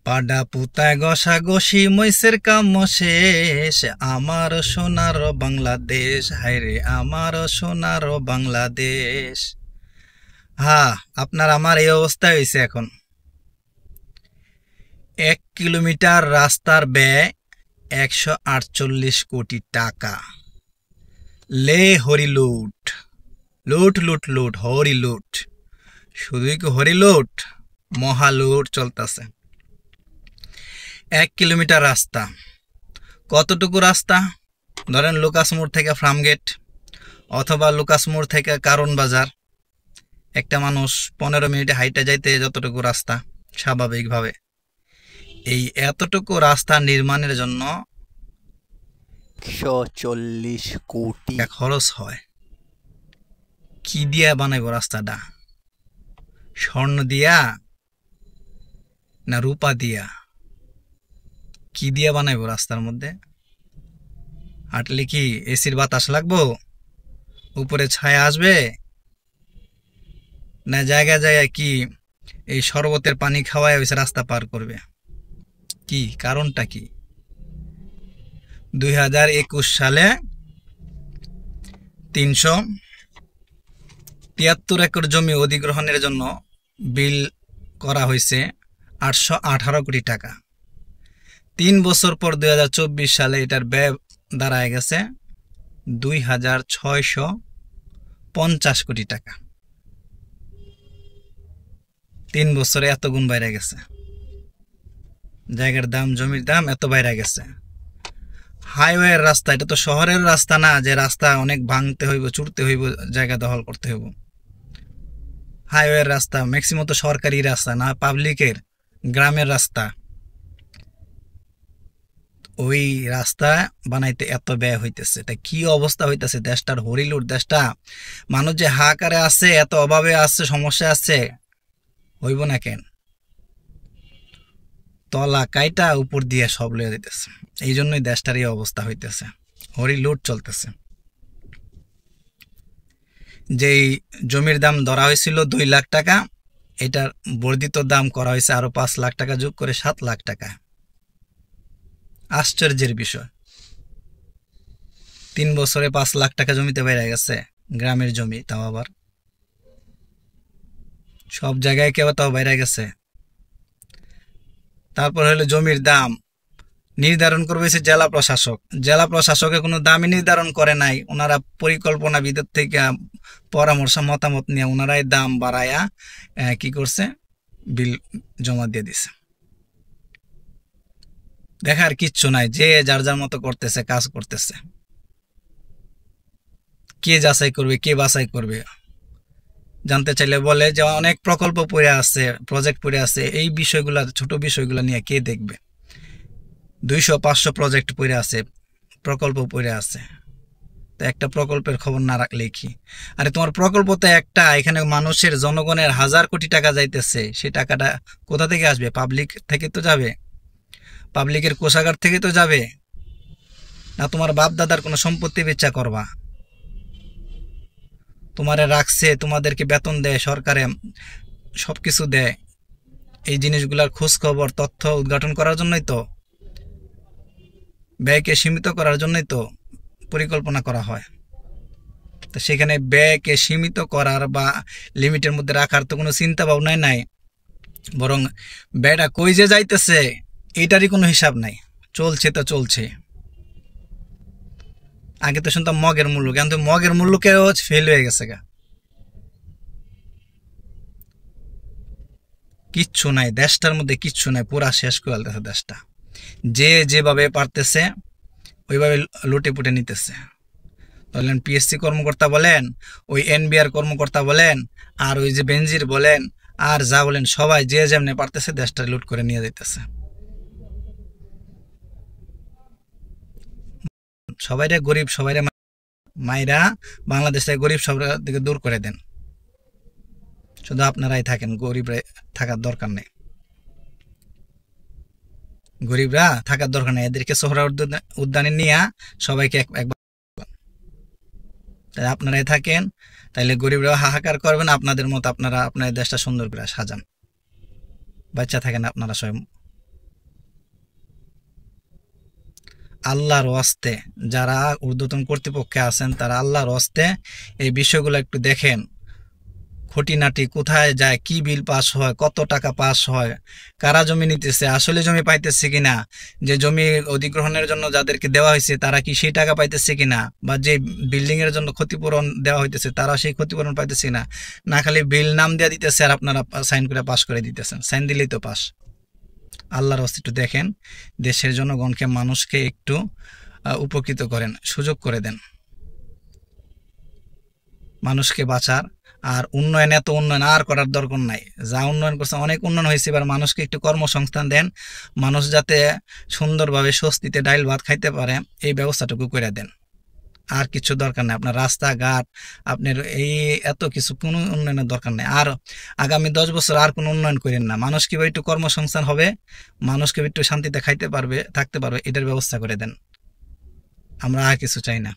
পাডা পুতায় ঘষাঘষি মৈসের কাম শেষ, আমার সোনার বাংলাদেশ, হায়রে আমার সোনার বাংলাদেশ। হ্যাঁ, আপনার আমার এই অবস্থা হয়েছে এখন। 1 কিলোমিটার রাস্তার ব্যয় 148 কোটি টাকা। লে হরি লুট, লুট লুট লুট, হরি লুট। শুধুই কি হরি লুট, মহা লুট চলতেছে। 1 কিলোমিটার রাস্তা। কতটুকু রাস্তা? ধরেন লুকাস মোড় থেকে ফার্মগেট অথবা লুকাস মোড় থেকে কারণ বাজার। একটা মানুষ 15 মিনিটে হাইটে যাইতে যতটুকু রাস্তা স্বাভাবিকভাবে, এই এতটুকু রাস্তা নির্মাণের জন্য 140 কোটি খরচ হয়। কি দিয়া বানাইব রাস্তাটা? স্বর্ণ দিয়া না রূপা দিয়া? কি দিয়া বানাইব রাস্তার মধ্যে? হাঁটলে কি এসির বাতাস লাগবো? উপরে ছায়া আসবে? না জায়গায় জায়গায় কি এই শরবতের পানি খাওয়ায় হয়েছে রাস্তা পার করবে? কি কারণটা কি? 2021 সালে 373 একর জমি অধিগ্রহণের জন্য বিল করা হয়েছে 818 কোটি টাকা। 3 বছর পর 2024 সালে এটার ব্যয় দাঁড়ায় গেছে 2650 কোটি টাকা। 3 বছরে এত গুণ বাইরে গেছে। জায়গার দাম, জমির দাম এত বাইরে গেছে। হাইওয়ের রাস্তা, এটা তো শহরের রাস্তা না যে রাস্তা অনেক ভাঙতে হইব, চুরতে হইব, জায়গা দখল করতে হইব। হাইওয়ের রাস্তা ম্যাক্সিমাম তো সরকারি রাস্তা না, পাবলিকের, গ্রামের রাস্তা। ওই রাস্তা বানাইতে এত ব্যয় হইতেছে। তা কি অবস্থা হইতেছে দেশটার? হরিলুট দেশটা। মানুষ যে হাহাকারে আছে, এত অভাবে আছে, সমস্যা আছে, হইব না কেন? তলা কাইটা উপর দিয়ে সব লয়ে দিতেছে। এই জন্যই দেশটার এই অবস্থা হইতেছে, হরিলুট চলতেছে। যেই জমির দাম ধরা হয়েছিল 2 লাখ টাকা, এটার বর্ধিত দাম করা হয়েছে আরো 5 লাখ টাকা যোগ করে 7 লাখ টাকা। আশ্চর্যের বিষয়। 3 বছরে 5 লাখ টাকা জমিতে বাইরে গেছে, গ্রামের জমি, তাও আবার সব জায়গায় কেউ তাও বাইরে গেছে। তারপর হলো জমির দাম নির্ধারণ করবে জেলা প্রশাসক। জেলা প্রশাসকে কোনো দামই নির্ধারণ করে নাই। ওনারা পরিকল্পনাবিদের থেকে পরামর্শ মতামত নিয়ে ওনারাই দাম বাড়ায়া কি করছে, বিল জমা দিয়ে দিছে। দেখার কিচ্ছু নাই, যে যার যার মতো করতেছে, কাজ করতেছে। কে যাচাই করবে, কে বাছাই করবে? জানতে চাইলে বলে যে অনেক প্রকল্প পড়ে আছে, প্রজেক্ট পড়ে আছে, এই বিষয়গুলা, ছোট বিষয়গুলো নিয়ে কে দেখবে? 200-500 প্রজেক্ট পড়ে আছে, প্রকল্প পড়ে আছে। তো একটা প্রকল্পের খবর না রাখলে কি? আরে তোমার প্রকল্প তো একটা, এখানে মানুষের, জনগণের হাজার কোটি টাকা যাইতেছে। সেই টাকাটা কোথা থেকে আসবে? পাবলিক থেকে তো যাবে, পাবলিকের কোষাগার থেকে তো যাবে না। তোমার বাপ দাদার কোনো সম্পত্তি বেচা করবা? তোমারে রাখছে, তোমাদেরকে বেতন দেয়, সরকারে সবকিছু দেয়। এই জিনিসগুলার খোঁজ খবর, তথ্য উদ্ঘাটন করার জন্যই তো, ব্যয়কে সীমিত করার জন্যই তো পরিকল্পনা করা হয়। তো সেখানে ব্যয়কে সীমিত করার বা লিমিটের মধ্যে রাখার তো কোনো চিন্তা ভাবনাই নাই। বরং ব্যয়টা কই যে যাইতেছে এটারই কোনো হিসাব নাই। চলছে তো চলছে। আগে তো শুনতাম মগের মূল্য, কিন্তু মগের মূল্যকেও ফেল হয়ে গেছে গা। কিচ্ছু নাই দেশটার মধ্যে, কিচ্ছু নাই, পুরা শেষ করে ফেলতেছে দেশটা। যে যেভাবে পারতেছে ওইভাবে লুটে পুটে নিতেছে। বলেন পিএসসি কর্মকর্তা বলেন, ওই এনবিআর কর্মকর্তা বলেন, আর ওই যে বেনজির বলেন, আর যা বলেন, সবাই যে যেমনি পারতেছে দেশটা লুট করে নিয়ে যাইতেছে। সবাইরে গরিব, সবাইরে মাইরা বাংলাদেশ থেকে গরিব সবার দিকে দূর করে দেন। শুধু আপনারাই থাকেন, গরিবরা থাকার দরকার নেই। গরিবরা থাকার দরকার নেই, এদেরকে সোহরা উদ্যানে নিয়ে সবাইকে একবার আপনারাই থাকেন। তাইলে গরিবরা হাহাকার করবেন, আপনাদের মতো আপনারা আপনার দেশটা সুন্দর করে সাজান, বাচ্চা থাকেন আপনারা সবাই। আল্লাহর ওয়াস্তে যারা ঊর্ধ্বতন কর্তৃপক্ষে আছেন তারা আল্লাহর ওয়াস্তে এই বিষয়গুলো একটু দেখেন, খুঁটিনাটি কোথায় যায়, কি বিল পাস হয়, কত টাকা পাস হয়, কারা জমি নিতেছে, আসলে জমি পাইতেছে কিনা, যে জমি অধিগ্রহণের জন্য যাদেরকে দেওয়া হয়েছে তারা কি সেই টাকা পাইতেছে কিনা, বা যে বিল্ডিং এর জন্য ক্ষতিপূরণ দেওয়া হইতেছে তারা সেই ক্ষতিপূরণ পাইতেছে কিনা। না খালি বিল নাম দেওয়া দিতেছে আর আপনারা সাইন করে পাস করে দিতেছেন, সাইন দিলেই তো পাস। আল্লাহর ওয়াস্তে একটু দেখেন, দেশের জনগণকে মানুষকে একটু উপকৃত করেন, সুযোগ করে দেন মানুষকে বাঁচার। আর উন্নয়ন, এত উন্নয়ন আর করার দরকার নাই, যা উন্নয়ন করছে অনেক উন্নয়ন হয়েছে, এবার মানুষকে একটু কর্মসংস্থান দেন, মানুষ যাতে সুন্দরভাবে স্বস্তিতে ডাইল ভাত খাইতে পারে এই ব্যবস্থাটুকু করে দেন। আর কিছু দরকার নেই, আপনার রাস্তাঘাট, আপনার এই এত কিছু কোনো উন্নয়নের দরকার নেই। আর আগামী 10 বছর আর কোনো উন্নয়ন করেন না, মানুষ কিভাবে একটু কর্মসংস্থান হবে, মানুষকে একটু শান্তিতে খাইতে পারবে, থাকতে পারবে, এটার ব্যবস্থা করে দেন। আমরা আর কিছু চাই না।